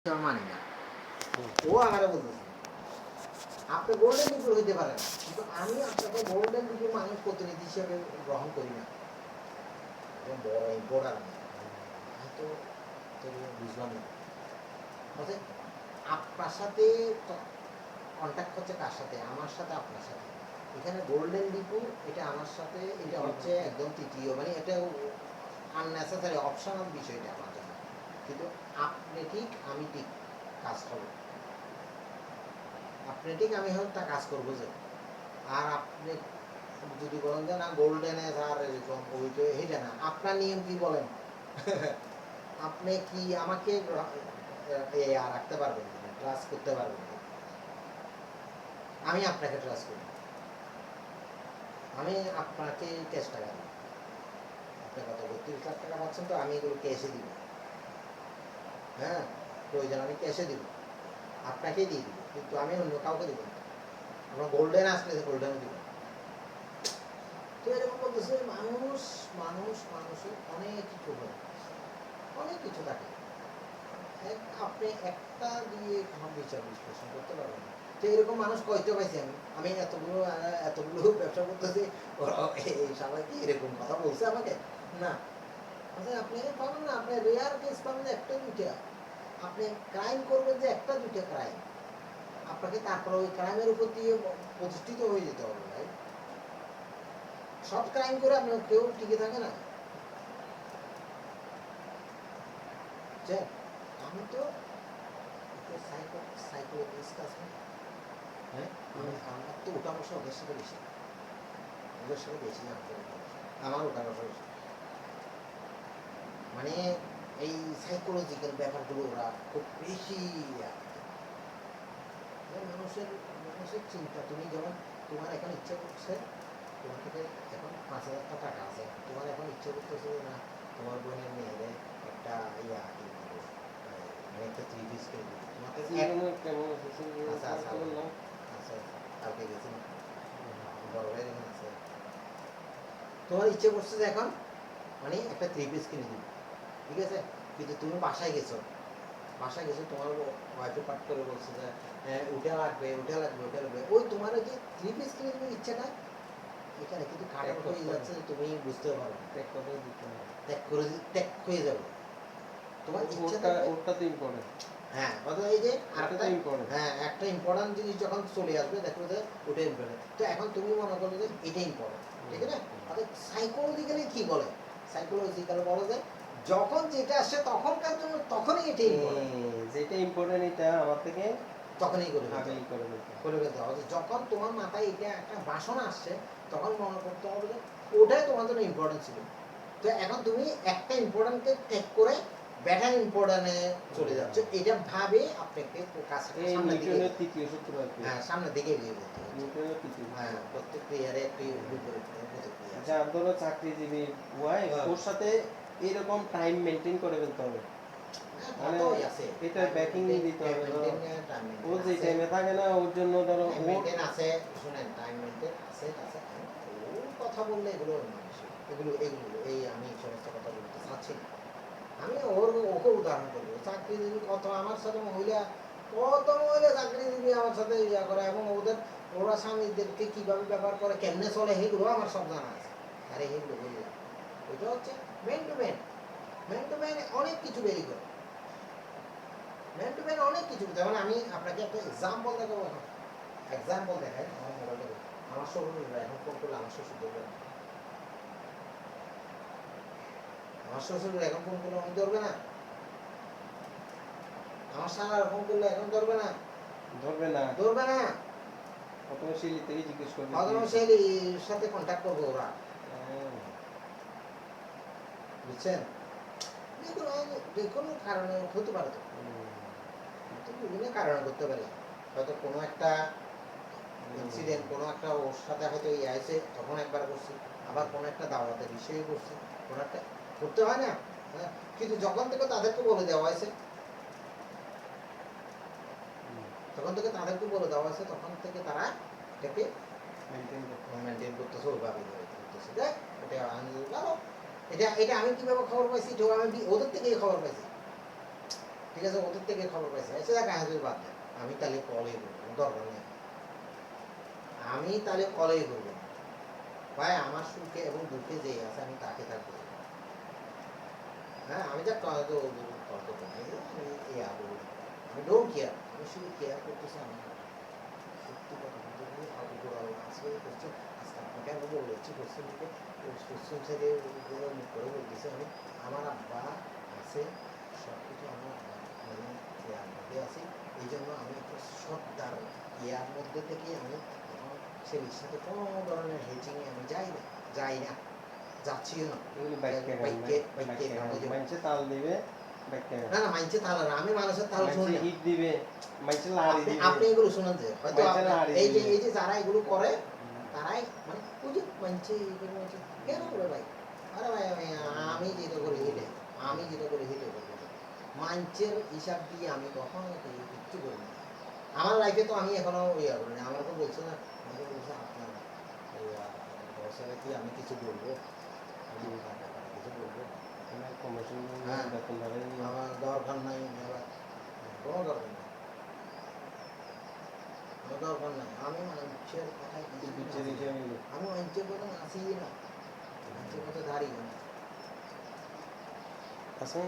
মানি না। ও আমারে বলতেছে আপনি গোল্ডেন ডিপুর হইতে পারেন, কিন্তু আমি আপনাকে গোল্ডেন ডিপুর মানুষ প্রতিনিধি হিসেবে গ্রহণ করি না। একদম বড় ইম্পোর্টার আমি তো বুঝলাম না। বলছে আপনার সাথে কন্ট্যাক্ট হচ্ছে কার সাথে? আমার সাথে, আপনার সাথে। এখানে গোল্ডেন ডিপু এটা আমার সাথে, এটা হচ্ছে একদম তৃতীয়, মানে এটা আননেসেসারি অপশনাল বিষয়টা আমার জন্য। কিন্তু আপনি ঠিক আমি ঠিক কাজ হবে, আপনি ঠিক আমি হয়তো কাজ করবো যে। আর আপনি যদি বলেন যে না গোল্ডেনে আর এরকম ওইটা এইটা না, আপনার নিয়ম কি বলেন? আপনি কি আমাকে রাখতে পারবেন, ট্রাস্ট করতে পারবেন? আমি আপনাকে ট্রাস্ট করি, আমি আপনাকে ক্যাশ টাকা দিই। আপনি কত 32 লাখ টাকা পাচ্ছেন, তো আমি এগুলো ক্যাশে দিব। হ্যাঁ, প্রয়োজন আমি ক্যাশে দিব, আপনাকেই দিয়ে দিব, কিন্তু আমি অন্য কাউকে দিব না। আমার গোল্ডেন আসলে গোল্ডেনও দিব। তো এরকম বলতেছে মানুষ মানুষ মানুষের অনেক কিছু হয়, অনেক কিছু থাকে। আপনি একটা দিয়ে বিচার বিশ্লেষণ করতে পারবেন না। তো এরকম মানুষ কয়তো পাইছি আমি। আমি এতগুলো ব্যবসা করতেছি, এই সবাই কি এরকম কথা বলছে আমাকে? না। আচ্ছা, আপনি পাবেন না, আপনি রেয়ার কেস পাবেন একটা দুইটা। আপনি ক্রাইম করবেন যে একটা দুইটা ক্রাইম, আপনাকে তারপরে ওই ক্রাইমের উপর দিয়ে প্রতিষ্ঠিত হয়ে যেতে হবে ভাই। সব ক্রাইম করে আপনি কেউ টিকে থাকে না। আমি তো সাইকোলজিস্ট আছে, হ্যাঁ, আমার তো ওটা বসা ওদের সাথে বেশি, ওদের সাথে বেশি আমার ওটা বসা বেশি। মানে এই সাইকোলজিক্যাল ব্যাপারগুলো ওরা খুব বেশি মানুষের মানুষের চিন্তা। তুমি যেমন তোমার এখন ইচ্ছা করছে, তোমার থেকে এখন 5,000 টাকা আছে, তোমার এখন ইচ্ছা করতেছে না তোমার বোনের মেয়েদের একটা মানে একটা 3 পিস করে দিবে। তোমার কাছে আচ্ছা কালকে গেছি না, বড় ভাই এখানে আছে। তোমার ইচ্ছে করছে যে এখন মানে একটা 3 পিস কিনে দিবে, ঠিক আছে? কিন্তু তুমি বাসায় গেছো, তোমার ওয়াইফে পাঠ করে বলছে যে উঠে লাগবে উঠে লাগবে উঠে লাগবে, ওই তোমার ওই যে 3 পিস কিনে দিবে ইচ্ছাটা এখানে কিন্তু খারাপ হয়ে যাচ্ছে, তুমি বুঝতে পারো ত্যাগ হয়ে যাবে তোমার ইচ্ছাটা। ওটা তো ইম্পর্টেন্ট। হ্যাঁ, অথবা এই যে একটা ইম্পর্টেন্ট জিনিস যখন চলে আসবে দেখো যে ওটা ইম্পর্টেন্ট, তো এখন তুমি মনে করো যে এটা ইম্পর্টেন্ট, ঠিক আছে? অর্থাৎ সাইকোলজিক্যালি কি বলে, সাইকোলজিক্যালি বলে যে যখন যেটা আসে তখনকার জন্য তখনই এটা ইম্পর্টেন্ট, যেটা ইম্পর্টেন্ট এটা আমার থেকে তখনই করে ফেলতে হবে। যখন তোমার মাথায় এটা একটা বাসনা আসছে তখন মনে করতে হবে যে ওটাই তোমার জন্য ইম্পর্টেন্ট ছিল। তো এখন তুমি একটা ইম্পর্টেন্টকে টেক করে ব্যাটার ইম্পর্টেন্টে চলে যাচ্ছে, এটা ভাবে আপনাকে সামনের দিকে এগিয়ে যেতে হবে। হ্যাঁ, প্রত্যেক ক্রিয়ারে একটি প্রতিক্রিয়া। যার ধরো চাকরিজীবী ওয়াইফ, ওর সাথে এরকম টাইম মেনটেন করে ফেলতে হবে, মানে এটা ব্যাকিং দিতে হবে। ও যে টাইমে থাকে না, ওর জন্য ধরো মেনটেন আছে, শুনেন টাইম মেনটেন আছে আছে। ও কথা বললে এগুলো এগুলো এগুলো এই আমি সমস্ত কথা বলতে চাচ্ছি না। আমি ওকে উদাহরণ করবো, চাকরিজীবী কত আমার সাথে কত মহিলা চাকরিজীবী আমার সাথে ইয়া করে, এবং ওরা স্বামীদেরকে কিভাবে ব্যবহার করে, কেমনে চলে, সেগুলো আমার সব জানা আছে। আরে সেগুলো বুঝলাম, ওইটা হচ্ছে মেন টু মেন অনেক কিছু বেরি করে, মেন টু মেন অনেক কিছু। যেমন আমি আপনাকে একটা এক্সাম্পল দেখাবো, দেখাই আমার মোবাইলটা। আমার শ্বশুররা এখন ফোন করলে আমার শ্বশুর ধরবে না, আমার শ্বশুর এখন ফোন করলে আমি ধরবে না, আমার শালার ফোন করলে এখন ধরবে না অটোমেশিয়ালি থেকে জিজ্ঞেস করবে, অটোমেশিয়ালির সাথে কন্ট্যাক্ট করবো ওরা, বুঝছেন? যে কোনো কারণে হতে পারে, তো বিভিন্ন কারণে করতে পারে। হয়তো কোনো একটা ইনসিডেন্ট, কোনো একটা ওর সাথে হয়তো ইয়ে আছে তখন একবার করছি, আবার কোনো একটা দাওয়াতের বিষয়ে করছি, কোনো একটা করতে হয় না। হ্যাঁ, কিন্তু যখন থেকে তাদেরকে বলে দেওয়া হয়েছে তখন থেকে তারা এটাকে মেনটেন করতেছে, ওইভাবে করতেছে। দেখ এটা ভালো, এটা আমি কিভাবে খবর পাইছি, এটা আমি ওদের থেকেই খবর পাইছি। ঠিক আছে, ওদের থেকে খবর পাইছে, এসে দেখা হাজুর বাদ দেন, আমি তাহলে কলেই করবো, দরকার নেই, আমি তাহলে কলেই করবো ভাই, আমার সুখে এবং দুঃখে যে আছে আমি তাকে থাকবো। হ্যাঁ, আমি যা আমি ডোন্ট কেয়ার, আমি শুধু কেয়ার করতেছি আমি সত্যি কথা বলতে গেলে আবু হুরায়রা আজকে করছে, আজকে আপনাকে আমি বলেছি পশ্চিম দিকে, পশ্চিম সাইডে মুখ করে বলতেছি আমি, আমার আব্বা আছে, সব কিছু আমার মানে কেয়ার মধ্যে আছে, এই জন্য আমি একটা শ্রদ্ধার কেয়ার মধ্যে থেকে আমি ছেলের সাথে কোনো ধরনের হেজিংয়ে আমি যাই না, যাচ্ছিও না। এগুলি মাইনসে তাল দিবে, না না, মাইনসে তাল না, আমি মানুষের তাল শুনি না। হিট দিবে, মাইনসে লাড়ি দিবে। আপনি এগুলো শুনেন যে হয়তো এই যে যারা এগুলো করে তারাই মানে ওই যে মাইনসে এগুলো হচ্ছে কেন করে ভাই, আরে ভাই আমি যেটা করি হেঁটে, আমি যেটা করি হেঁটে করবো, মাইনসের হিসাব দিয়ে আমি কখনো কিচ্ছু করি না। আমার লাইফে তো আমি এখনো ইয়া করি না, আমার তো বলছে না, আমাকে বলছে আপনার বছরে কি আমি কিছু বলবো, আমি কিছু বলবো, হ্যাঁ আমার দরকার নাই, কোনো দরকার নেই, কোনো দরকার নাই, আমি মানুষের কথায় আমি মানুষের কথা আসি না, মানুষের কথা দাঁড়িয়ে না আছে।